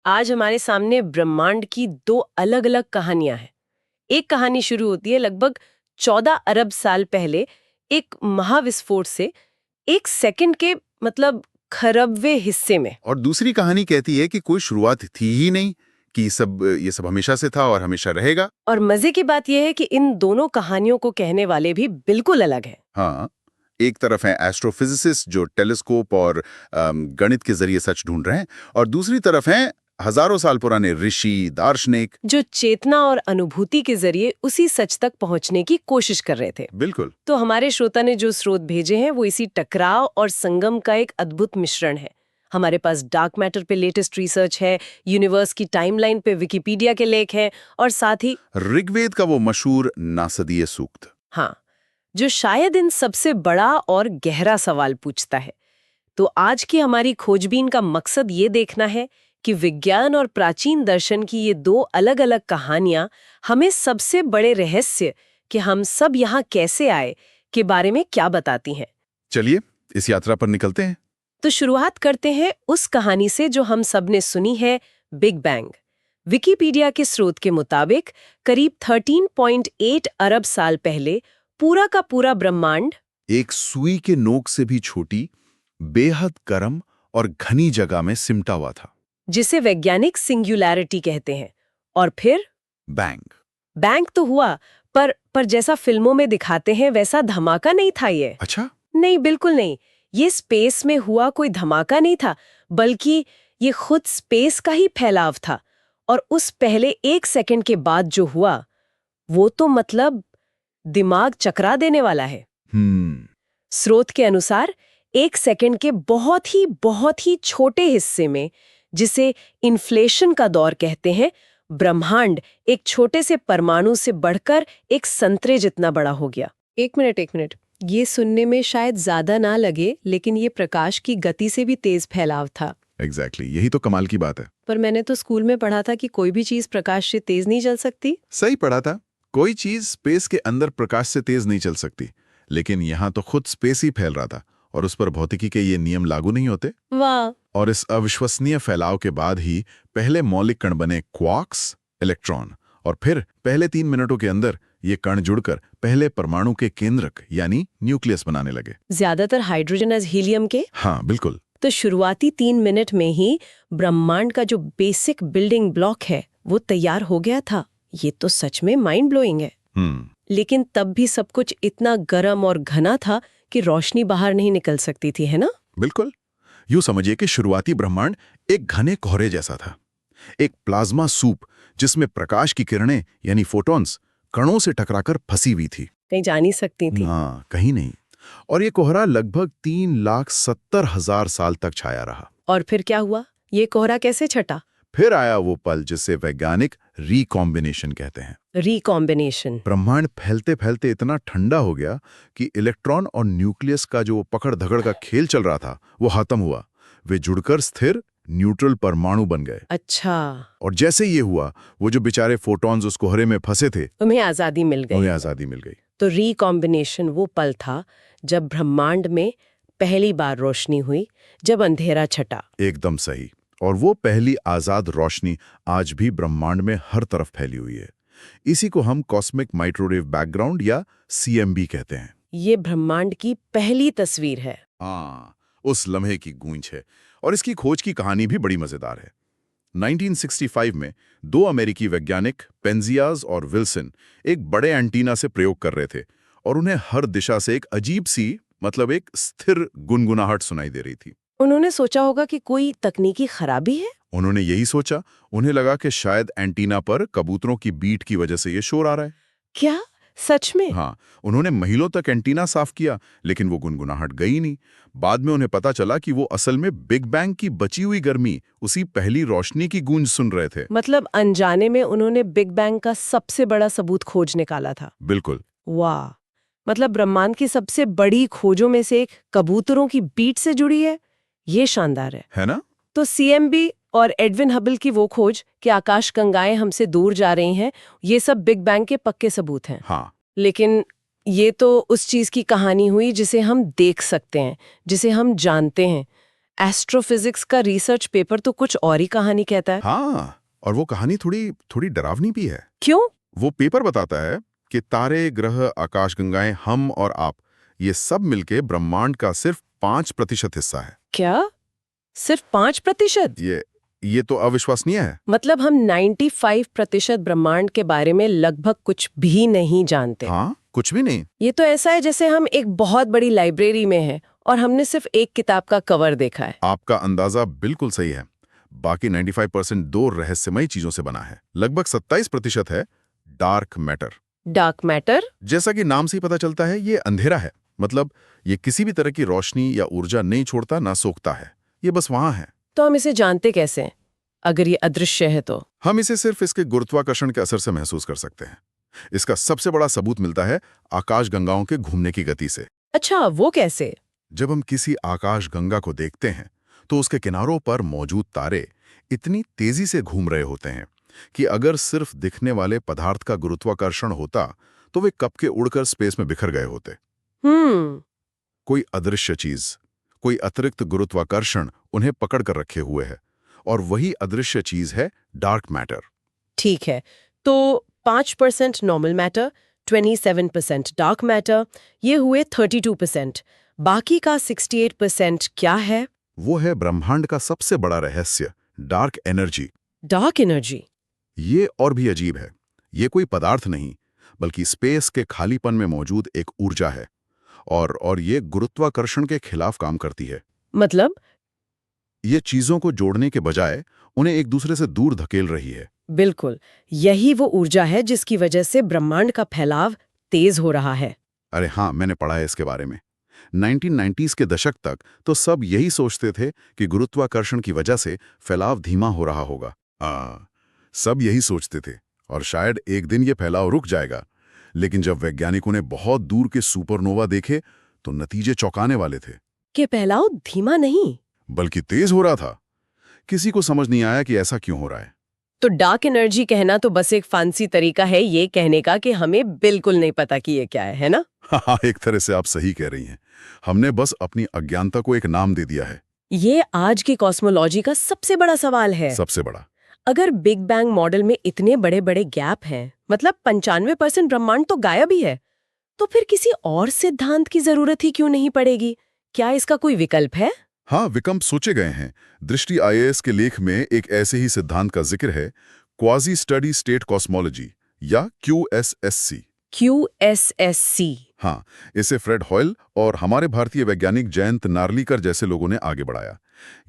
आज हमारे सामने ब्रह्मांड की दो अलग अलग कहानियां हैं। एक कहानी शुरू होती है लगभग 14 अरब साल पहले एक महाविस्फोट से, एक सेकंड के मतलब खरबवे हिस्से में। और दूसरी कहानी कहती है कि कोई शुरुआत थी ही नहीं, कि ये सब हमेशा से था और हमेशा रहेगा। और मजे की बात यह है कि इन दोनों कहानियों को कहने वाले भी बिल्कुल अलग हैं। हाँ, एक तरफ है एस्ट्रोफिजिसिस्ट जो टेलीस्कोप और गणित के जरिए सच ढूंढ रहे हैं, और दूसरी तरफ हैं हजारों साल पुराने ऋषि दार्शनिक जो चेतना और अनुभूति के जरिए उसी सच तक पहुंचने की कोशिश कर रहे थे। बिल्कुल। तो हमारे श्रोता ने जो स्रोत भेजे हैं वो इसी टकराव और संगम का एक अद्भुत मिश्रण है। हमारे पास डार्क मैटर पे लेटेस्ट रिसर्च है, यूनिवर्स की टाइमलाइन पे विकिपीडिया के लेख हैं, और साथ ही ऋग्वेद का वो मशहूर नासदीय सूक्त। हाँ, जो शायद इन सबसे बड़ा और गहरा सवाल पूछता है। तो आज की हमारी खोजबीन का मकसद ये देखना है कि विज्ञान और प्राचीन दर्शन की ये दो अलग अलग कहानियां हमें सबसे बड़े रहस्य कि हम सब यहाँ कैसे आए के बारे में क्या बताती हैं। चलिए इस यात्रा पर निकलते हैं। तो शुरुआत करते हैं उस कहानी से जो हम सब ने सुनी है, बिग बैंग। विकिपीडिया के स्रोत के मुताबिक करीब 13.8 अरब साल पहले पूरा का पूरा ब्रह्मांड एक सुई के नोक से भी छोटी, बेहद गर्म और घनी जगह में सिमटा हुआ था, जिसे वैज्ञानिक सिंगुलैरिटी कहते हैं। और फिर बैंग। बैंग तो हुआ, पर जैसा फिल्मों में दिखाते हैं वैसा धमाका नहीं था ये। अच्छा। नहीं, बिल्कुल नहीं। ये स्पेस में हुआ कोई धमाका नहीं था, बल्कि ये खुद स्पेस का ही फैलाव था। और उस पहले एक सेकंड के बाद जो हुआ वो तो मतलब दिमाग चकरा देने वाला है। स्रोत के अनुसार एक सेकंड के बहुत ही छोटे हिस्से में, जिसे इन्फ्लेशन का दौर कहते हैं, ब्रह्मांड एक छोटे से परमाणु से बढ़कर एक संतरे जितना बड़ा हो गया। एक मिनट, ये सुनने में शायद ज्यादा ना लगे, लेकिन ये प्रकाश की गति से भी तेज फैलाव था। एग्जैक्टली, यही तो कमाल की बात है। पर मैंने तो स्कूल में पढ़ा था कि कोई भी चीज प्रकाश से तेज नहीं चल सकती। सही पढ़ा था। कोई चीज स्पेस के अंदर प्रकाश से तेज नहीं चल सकती, लेकिन यहाँ तो खुद स्पेस ही फैल रहा था और उस पर भौतिकी के ये नियम लागू नहीं होते। वाह। और इस अविश्वसनीय फैलाव के बाद ही पहले मौलिक कण बने क्वार्क्स, इलेक्ट्रॉन, और फिर पहले 3 मिनटों के अंदर ये कण जुड़कर पहले परमाणु के केंद्रक यानी न्यूक्लियस बनाने लगे। ज्यादातर हाइड्रोजन एज हीलियम के। हाँ बिल्कुल। तो शुरुआती 3 मिनट में ही ब्रह्मांड का जो बेसिक बिल्डिंग ब्लॉक है वो तैयार हो गया था। ये तो सच में माइंड ब्लोइंग है। लेकिन तब भी सब कुछ इतना गर्म और घना था कि रोशनी बाहर नहीं निकल सकती थी, है ना? बिल्कुल। यूं समझिए कि शुरुआती ब्रह्मांड एक घने कोहरे जैसा था, एक प्लाज्मा सूप जिसमें प्रकाश की किरणें यानी फोटॉन्स कणों से टकराकर फंसी हुई थी। कहीं जा नहीं सकती थी। हाँ, कहीं नहीं। और ये कोहरा लगभग 3,70,000 साल तक छाया रहा। और फिर क्या हुआ? ये कोहरा कैसे छटा? फिर आया वो पल जिसे वैज्ञानिक रिकॉम्बिनेशन कहते हैं। रिकॉम्बिनेशन। ब्रह्मांड फैलते फैलते इतना ठंडा हो गया कि इलेक्ट्रॉन और न्यूक्लियस का जो पकड़ धकड़ का खेल चल रहा था वो खत्म हुआ। वे जुड़कर स्थिर न्यूट्रल परमाणु बन गए। अच्छा। और जैसे ये हुआ, वो जो बेचारे फोटॉन्स उस कोहरे में फंसे थे, उन्हें आजादी मिल गई। उन्हें आजादी मिल गई। तो रिकॉम्बिनेशन वो पल था जब ब्रह्मांड में पहली बार रोशनी हुई, जब अंधेरा छटा। एकदम सही। और वो पहली आजाद रोशनी आज भी ब्रह्मांड में हर तरफ फैली हुई है। इसी को हम कॉस्मिक माइक्रोवेव बैकग्राउंड या CMB कहते हैं। ये ब्रह्मांड की पहली तस्वीर है। हाँ, उस लम्हे की गूंज है। और इसकी खोज की कहानी भी बड़ी मजेदार है। 1965 में 2 अमेरिकी वैज्ञानिक पेंजियाज और विल्सन एक बड़े एंटीना से प्रयोग कर रहे थे, और उन्हें हर दिशा से एक अजीब सी, मतलब एक स्थिर गुनगुनाहट सुनाई दे रही थी। उन्होंने सोचा होगा कि कोई तकनीकी खराबी है। उन्होंने यही सोचा। उन्हें लगा कि शायद एंटीना पर कबूतरों की बीट की वजह से ये शोर आ रहा है। क्या सच में? हाँ, उन्होंने महीनों तक एंटीना साफ किया, लेकिन वो गुनगुनाहट गई नहीं। बाद में उन्हें पता चला कि वो असल में बिग बैंग की बची हुई गर्मी, उसी पहली रोशनी की गूंज सुन रहे थे। मतलब अनजाने में उन्होंने बिग बैंग का सबसे बड़ा सबूत खोज निकाला था। बिल्कुल। वाह। मतलब ब्रह्मांड की सबसे बड़ी खोजों में से एक कबूतरों की बीट से जुड़ी है। ये शानदार है ना? तो CMB और एडविन हबल की वो खोज कि आकाश गंगाएं हमसे दूर जा रही हैं, ये सब बिग बैंग के पक्के सबूत हैं। हाँ। लेकिन ये तो उस चीज की कहानी हुई जिसे हम देख सकते हैं, जिसे हम जानते हैं। एस्ट्रोफिजिक्स का रिसर्च पेपर तो कुछ और ही कहानी कहता है। हाँ, और वो कहानी थोड़ी थोड़ी डरावनी भी है। क्यों? वो पेपर बताता है कि तारे, ग्रह, आकाशगंगाएं, हम और आप, ये सब मिलके ब्रह्मांड का सिर्फ 5% हिस्सा है। क्या? सिर्फ 5%? ये तो अविश्वसनीय है। मतलब हम 95% ब्रह्मांड के बारे में लगभग कुछ भी नहीं जानते। हाँ, कुछ भी नहीं। ये तो ऐसा है जैसे हम एक बहुत बड़ी लाइब्रेरी में हैं और हमने सिर्फ एक किताब का कवर देखा है। आपका अंदाजा बिल्कुल सही है। बाकी 95% दो रहस्यमयी चीजों से बना है। लगभग 27% है डार्क मैटर। Dark matter? जैसा कि नाम से ही पता चलता है, ये अंधेरा है। मतलब ये किसी भी तरह की रोशनी या ऊर्जा नहीं छोड़ता, ना सोखता है। ये बस वहां है। तो हम इसे जानते कैसे हैं? अगर ये अदृश्य है तो? हम इसे सिर्फ इसके गुरुत्वाकर्षण के असर से महसूस कर सकते हैं। इसका सबसे बड़ा सबूत मिलता है आकाशगंगाओं के घूमने की गति से। अच्छा, वो कैसे? जब हम किसी आकाशगंगा को देखते हैं तो उसके किनारों पर मौजूद तारे इतनी तेजी से घूम रहे होते हैं कि अगर सिर्फ दिखने वाले पदार्थ का गुरुत्वाकर्षण होता तो वे कब के उड़कर स्पेस में बिखर गए होते। कोई अदृश्य चीज, कोई अतिरिक्त गुरुत्वाकर्षण उन्हें पकड़ कर रखे हुए है, और वही अदृश्य चीज है डार्क मैटर। ठीक है, तो 5% नॉर्मल मैटर, 27% डार्क मैटर, ये हुए 32%। बाकी का 68% क्या है? वो है ब्रह्मांड का सबसे बड़ा रहस्य, डार्क एनर्जी। Dark energy? ये और भी अजीब है। ये कोई पदार्थ नहीं, बल्कि स्पेस के खालीपन में मौजूद एक ऊर्जा है, और ये गुरुत्वाकर्षण के खिलाफ काम करती है। मतलब? ये चीजों को जोड़ने के बजाय उन्हें एक दूसरे से दूर धकेल रही है। बिल्कुल, यही वो ऊर्जा है जिसकी वजह से ब्रह्मांड का फैलाव तेज हो रहा है। अरे हाँ, मैंने पढ़ा है इसके बारे में। 1990s के दशक तक तो सब यही सोचते थे कि गुरुत्वाकर्षण की वजह से फैलाव धीमा हो रहा होगा। सब यही सोचते थे, और शायद एक दिन ये फैलाव रुक जाएगा। लेकिन जब वैज्ञानिकों ने बहुत दूर के सुपरनोवा देखे तो नतीजे चौंकाने वाले थे। कि फैलाव धीमा नहीं, बल्कि तेज हो रहा था। किसी को समझ नहीं आया कि ऐसा क्यों हो रहा है। तो डार्क एनर्जी कहना तो बस एक फैंसी तरीका है ये कहने का कि हमें बिल्कुल नहीं पता कि ये क्या है ना? हाँ, एक तरह से आप सही कह रही हैं। हमने बस अपनी अज्ञानता को एक नाम दे दिया है। ये आज की कॉस्मोलॉजी का सबसे बड़ा सवाल है। सबसे बड़ा। अगर बिग बैंग मॉडल में इतने बड़े बड़े गैप हैं, मतलब 95% ब्रह्मांड तो गायब ही है, तो फिर किसी और सिद्धांत की जरूरत ही क्यों नहीं पड़ेगी? क्या इसका कोई विकल्प है? हाँ, विकल्प सोचे गए हैं। दृष्टि IAS के लेख में एक ऐसे ही सिद्धांत का जिक्र है, क्वाजी स्टडी स्टेट कॉस्मोलॉजी या QSSC। QSSC? हाँ, इसे फ्रेड हॉयल और हमारे भारतीय वैज्ञानिक जयंत नार्लिकर जैसे लोगों ने आगे बढ़ाया।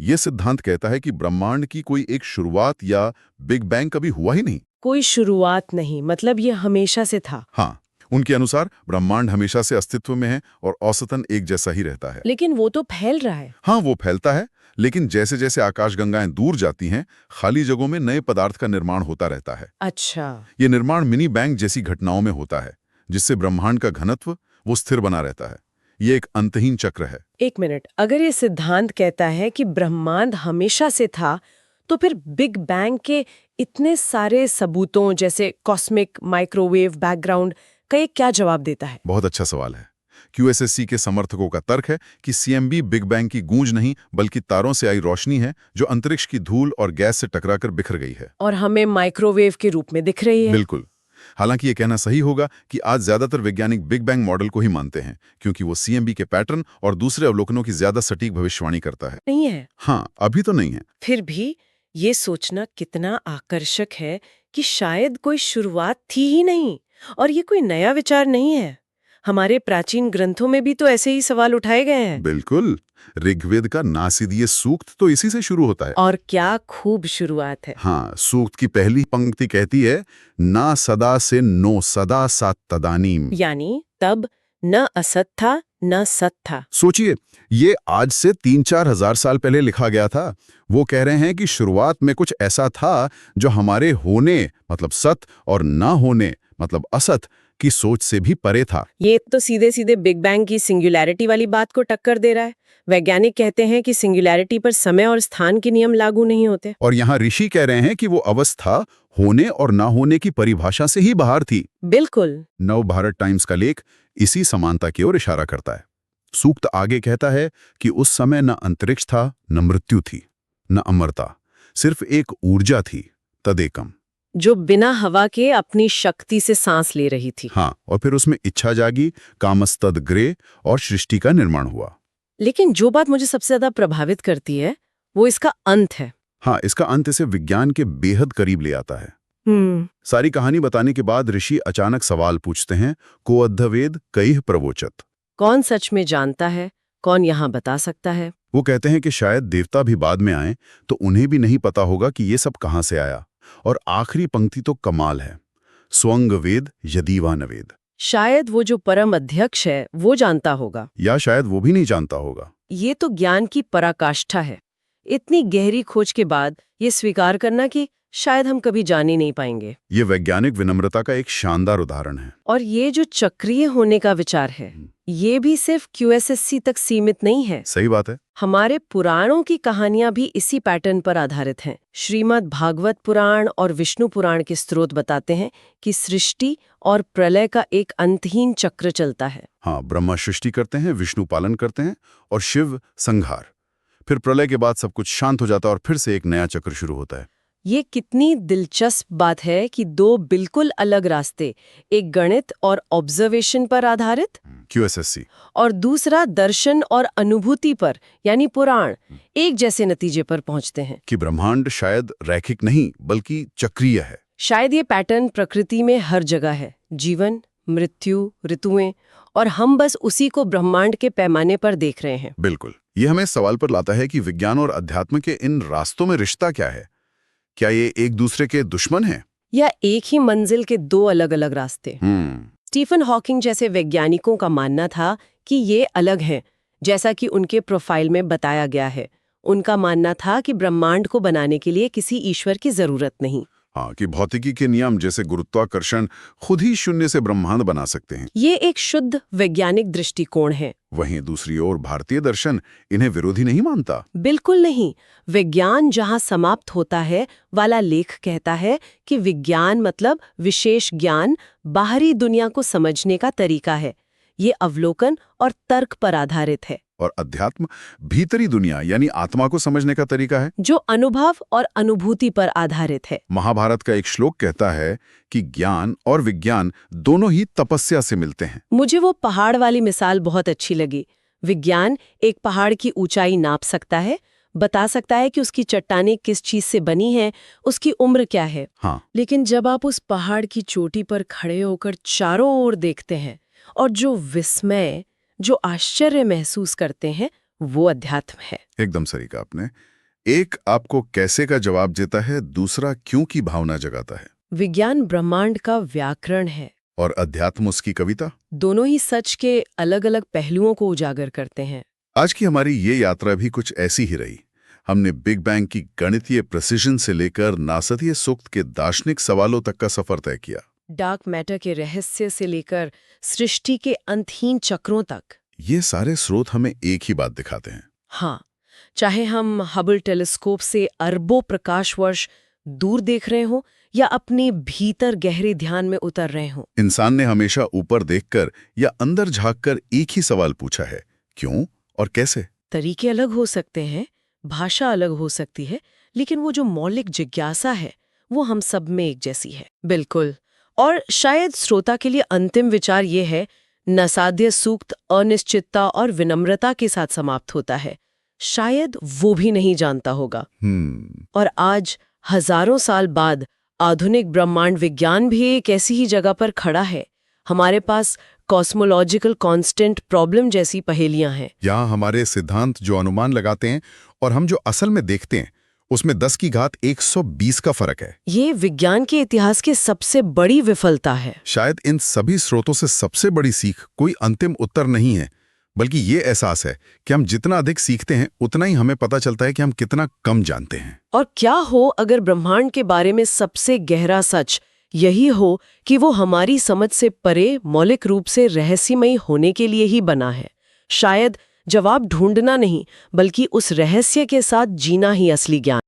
यह सिद्धांत कहता है कि ब्रह्मांड की कोई एक शुरुआत या बिग बैंग कभी हुआ ही नहीं। कोई शुरुआत नहीं, मतलब ये हमेशा से था। हाँ, उनके अनुसार ब्रह्मांड हमेशा से अस्तित्व में है और औसतन एक जैसा ही रहता है। लेकिन वो तो फैल रहा है। हाँ, वो फैलता है, लेकिन जैसे जैसे आकाशगंगाएं दूर जाती हैं, खाली जगहों में नए पदार्थ का निर्माण होता रहता है। अच्छा। ये निर्माण मिनी बैंग जैसी घटनाओं में होता है, जिससे ब्रह्मांड का घनत्व वो स्थिर बना रहता है। ये एक अंतहीन चक्र है। एक मिनट, अगर ये सिद्धांत कहता है कि ब्रह्मांड हमेशा से था, तो फिर बिग बैंग के इतने सारे सबूतों जैसे कॉस्मिक, माइक्रोवेव बैकग्राउंड का ये क्या जवाब देता है? बहुत अच्छा सवाल है। QSSC के समर्थकों का तर्क है कि CMB बिग बैंग की गूंज नहीं, बल्कि तारों से आई रोशनी है जो अंतरिक्ष की धूल और गैस से टकराकर बिखर गई है और हमें माइक्रोवेव के रूप में दिख रही है। बिल्कुल। हालांकि ये कहना सही होगा कि आज ज्यादातर वैज्ञानिक बिग बैंग मॉडल को ही मानते हैं, क्योंकि वो CMB के पैटर्न और दूसरे अवलोकनों की ज्यादा सटीक भविष्यवाणी करता है। नहीं है? हाँ, अभी तो नहीं है। फिर भी ये सोचना कितना आकर्षक है कि शायद कोई शुरुआत थी ही नहीं, और ये कोई नया विचार नहीं है। हमारे प्राचीन ग्रंथों में भी तो ऐसे ही सवाल उठाए गए हैं। बिल्कुल। ऋग्वेद का नासिदीय सूक्त तो इसी से शुरू होता है। और क्या खूब शुरुआत है। हाँ, सूक्त की पहली पंक्ति कहती है, ना सदा से नो सदा सा तदानीम। यानी तब न असत था न सत था। सोचिए, ये आज से 3-4 हजार साल पहले लिखा गया था। वो कह रहे हैं कि शुरुआत में कुछ ऐसा था जो हमारे होने मतलब सत और ना होने मतलब असत की सोच से भी परे था। ये तो सीधे सीधे बिग बैंग की सिंगुलैरिटी वाली बात को टक्कर दे रहा है। वैज्ञानिक कहते हैं कि सिंगुलैरिटी पर समय और स्थान के नियम लागू नहीं होते। और यहाँ ऋषि कह रहे हैं कि वो अवस्था होने और ना होने की परिभाषा से ही बाहर थी। बिल्कुल। नव भारत टाइम्स का लेख इसी समानता की ओर इशारा करता है। सूक्त आगे कहता है कि उस समय न अंतरिक्ष था, न मृत्यु थी, न अमरता, सिर्फ एक ऊर्जा थी, तदेकम। जो बिना हवा के अपनी शक्ति से सांस ले रही थी। हाँ, और फिर उसमें इच्छा जागी, कामस्तदग्रे, और सृष्टि का निर्माण हुआ। लेकिन जो बात मुझे सबसे ज्यादा प्रभावित करती है वो इसका अंत है। हाँ, इसका अंत इसे विज्ञान के बेहद करीब ले आता है। सारी कहानी बताने के बाद ऋषि अचानक सवाल पूछते हैं, को अद्धवेद कईह प्रवोचत। कौन सच में जानता है, कौन यहाँ बता सकता है? वो कहते हैं कि शायद देवता भी बाद में आए तो उन्हें भी नहीं पता होगा कि ये सब कहाँ से आया। और आखिरी पंक्ति तो कमाल है, स्वंग वेद यदीवा न वेद। शायद वो जो परम अध्यक्ष है वो जानता होगा, या शायद वो भी नहीं जानता होगा। ये तो ज्ञान की पराकाष्ठा है। इतनी गहरी खोज के बाद ये स्वीकार करना कि शायद हम कभी जान ही नहीं पाएंगे। ये वैज्ञानिक विनम्रता का एक शानदार उदाहरण है। और ये जो चक्रीय होने का विचार है, ये भी सिर्फ QSSC तक सीमित नहीं है। सही बात है। हमारे पुराणों की कहानियां भी इसी पैटर्न पर आधारित हैं। श्रीमद् भागवत पुराण और विष्णु पुराण के स्रोत बताते हैं कि सृष्टि और प्रलय का एक अंतहीन चक्र चलता है। हाँ, ब्रह्मा सृष्टि करते हैं, विष्णु पालन करते हैं और शिव संहार। फिर प्रलय के बाद सब कुछ शांत हो जाता है और फिर से एक नया चक्र शुरू होता है। ये कितनी दिलचस्प बात है कि दो बिल्कुल अलग रास्ते, एक गणित और ऑब्जर्वेशन पर आधारित QSSC और दूसरा दर्शन और अनुभूति पर यानी पुराण, एक जैसे नतीजे पर पहुंचते हैं कि ब्रह्मांड शायद रैखिक नहीं बल्कि चक्रीय है। शायद ये पैटर्न प्रकृति में हर जगह है, जीवन, मृत्यु, ऋतुएं, और हम बस उसी को ब्रह्मांड के पैमाने पर देख रहे हैं। बिल्कुल। ये हमें सवाल पर लाता है कि विज्ञान और अध्यात्म के इन रास्तों में रिश्ता क्या है। क्या ये एक दूसरे के दुश्मन हैं? या एक ही मंजिल के दो अलग अलग रास्ते? स्टीफन हॉकिंग जैसे वैज्ञानिकों का मानना था कि ये अलग हैं, जैसा कि उनके प्रोफाइल में बताया गया है। उनका मानना था कि ब्रह्मांड को बनाने के लिए किसी ईश्वर की जरूरत नहीं। हाँ, कि भौतिकी के नियम जैसे गुरुत्वाकर्षण खुद ही शून्य से ब्रह्मांड बना सकते हैं। ये एक शुद्ध वैज्ञानिक दृष्टिकोण है। वहीं दूसरी ओर भारतीय दर्शन इन्हें विरोधी नहीं मानता। बिल्कुल नहीं। विज्ञान जहां समाप्त होता है वाला लेख कहता है कि विज्ञान मतलब विशेष ज्ञान, बाहरी दुनिया को समझने का तरीका है। ये अवलोकन और तर्क पर आधारित है। और अध्यात्म भीतरी दुनिया यानी आत्मा को समझने का तरीका है, जो अनुभव और अनुभूति पर आधारित है। महाभारत का एक श्लोक कहता है कि ज्ञान और विज्ञान दोनों ही तपस्या से मिलते हैं। मुझे वो पहाड़ वाली मिसाल बहुत अच्छी लगी। विज्ञान एक पहाड़ की ऊंचाई नाप सकता है, बता सकता है कि उसकी चट्टानें किस चीज से बनी हैं, उसकी उम्र क्या है। हाँ। लेकिन जब आप उस पहाड़ की चोटी पर खड़े होकर चारों ओर देखते हैं और जो विस्मय, जो आश्चर्य महसूस करते हैं, वो अध्यात्म है। एकदम सही कहा आपने। एक आपको कैसे का जवाब देता है, दूसरा क्यों की भावना जगाता है। विज्ञान ब्रह्मांड का व्याकरण है और अध्यात्म उसकी कविता। दोनों ही सच के अलग अलग पहलुओं को उजागर करते हैं। आज की हमारी ये यात्रा भी कुछ ऐसी ही रही। हमने बिग बैंग की गणितीय प्रिसिजन से लेकर नासतीय सूक्त के दार्शनिक सवालों तक का सफर तय किया। डार्क मैटर के रहस्य से लेकर सृष्टि के अंतहीन चक्रों तक। ये सारे स्रोत हमें एक ही बात दिखाते हैं। हाँ, चाहे हम हबल टेलीस्कोप से अरबों प्रकाश वर्ष दूर देख रहे हों या अपने भीतर गहरे ध्यान में उतर रहे हों, इंसान ने हमेशा ऊपर देखकर या अंदर झांककर एक ही सवाल पूछा है, क्यों और कैसे। तरीके अलग हो सकते हैं, भाषा अलग हो सकती है, लेकिन वो जो मौलिक जिज्ञासा है वो हम सब में एक जैसी है। बिल्कुल। और शायद श्रोता के लिए अंतिम विचार ये है, नसाध्य सूक्त अनिश्चितता और विनम्रता के साथ समाप्त होता है। शायद वो भी नहीं जानता होगा। और आज हजारों साल बाद आधुनिक ब्रह्मांड विज्ञान भी एक ऐसी ही जगह पर खड़ा है। हमारे पास कॉस्मोलॉजिकल कांस्टेंट प्रॉब्लम जैसी पहेलियां हैं। यहाँ हमारे सिद्धांत जो अनुमान लगाते हैं और हम जो असल में देखते हैं उसमें 10 की घात 120 का फर्क है। ये विज्ञान के इतिहास की सबसे बड़ी विफलता है। शायद इन सभी स्रोतों से सबसे बड़ी सीख कोई अंतिम उत्तर नहीं है, बल्कि ये एहसास है कि हम जितना अधिक सीखते हैं उतना ही हमें पता चलता है कि हम कितना कम जानते हैं। और क्या हो अगर ब्रह्मांड के बारे में सबसे गहरा सच यही हो कि वो हमारी समझ से परे मौलिक रूप से रहस्यमयी होने के लिए ही बना है। शायद जवाब ढूंढना नहीं, बल्कि उस रहस्य के साथ जीना ही असली ज्ञान